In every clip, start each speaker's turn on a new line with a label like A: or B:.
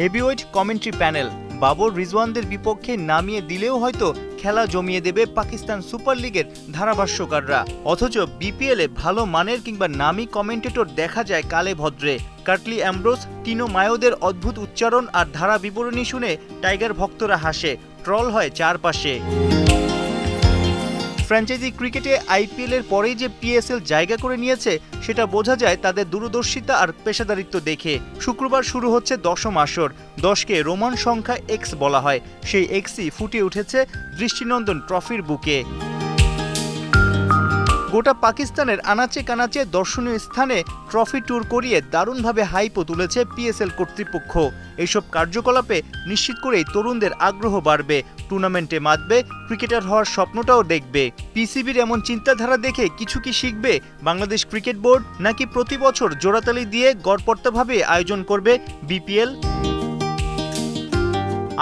A: Heavyweight commentary panel Babur রিজওয়ানদের বিপক্ষে নামিয়ে দিলেও হয়তো খেলা জমিয়ে দেবে পাকিস্তান সুপার লিগের ধারাভাষ্যকাররা। অথচ বিপিএলে ভালো মানের কিংবা নামী কমেন্টেটর দেখা যায় কালে ভদ্রে। কার্টলি অ্যামব্রোস, টিনো মায়োদের অদ্ভুত উচ্চারণ আর ধারা বিবরণী শুনে টাইগার ভক্তরা হাসে, ট্রল হয় চারপাশে। ফ্র্যাঞ্চাইজি ক্রিকেটে আইপিএলের পরেই যে পিএসএল জায়গা করে নিয়েছে সেটা বোঝা যায় তাদের দূরদর্শিতা আর পেশাদারিত্ব দেখে। শুক্রবার শুরু হচ্ছে 10ম আসর। 10কে রোমান সংখ্যা এক্স বলা হয়। সেই এক্সই ফুটে উঠেছে দৃষ্টিনন্দন ট্রফির বুকে। গোটা পাকিস্তানের আনাচে কানাচে দর্শনীয় স্থানে ট্রফি ট্যুর করিয়ে দারুণভাবে হাইপও তুলেছে পিএসএল কর্তৃপক্ষ। এইসব কার্যকলাপে নিশ্চিত করেই তরুণদের আগ্রহ বাড়বে, টুর্নামেন্টে মাতবে, ক্রিকেটার হওয়ার স্বপ্নটাও দেখবে। পিসিবির এমন চিন্তাধারা দেখে কিছু কি শিখবে বাংলাদেশ ক্রিকেট বোর্ড, নাকি প্রতি বছর জোড়াতালি দিয়ে গড়পড়তাভাবে আয়োজন করবে বিপিএল?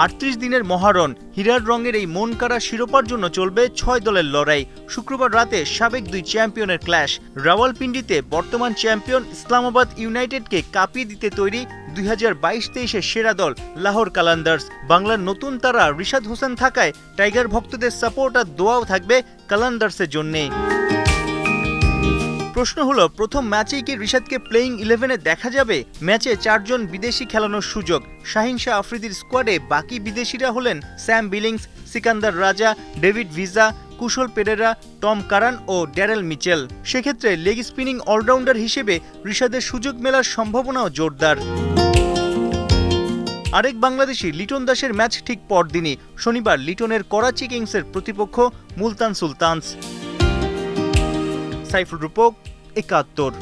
A: 38 দিনের মহারণ, হীরার রঙের এই মন কাড়া শিরোপার জন্য চলবে 6 দলের লড়াই। শুক্রবার রাতে সাবেক 2 চ্যাম্পিয়নের ক্ল্যাশ। রাওয়ালপিন্ডিতে বর্তমান চ্যাম্পিয়ন ইসলামাবাদ ইউনাইটেডকে কাঁপিয়ে দিতে তৈরি 2022-23-এর সেরা দল লাহোর কালান্দার্স। বাংলার নতুন তারা রিশাদ হোসেন থাকায় টাইগার ভক্তদের সাপোর্ট আর দোয়াও থাকবে কালান্দার্সের জন্যে। প্রশ্ন হলো, প্রথম ম্যাচেই কি রিশাদকে প্লেইং 11-এ দেখা যাবে? ম্যাচে 4 জন বিদেশি খেলানোর সুযোগ। শাহিন শাহ আফ্রিদির স্কোয়াডে বাকি বিদেশিরা হলেন স্যাম বিলিংস, সিকান্দার রাজা, ডেভিড ভিজা, কুশল পেরেরা, টম কারান ও ড্যারেল মিচেল। সেক্ষেত্রে লেগ স্পিনিং অলরাউন্ডার হিসেবে রিশাদের সুযোগ মেলার সম্ভাবনাও জোরদার। আরেক বাংলাদেশি লিটন দাসের ম্যাচ ঠিক পরদিনই। শনিবার লিটনের করাচি কিংসের প্রতিপক্ষ মুলতান সুলতানস। সাইফুল রূপক, 71।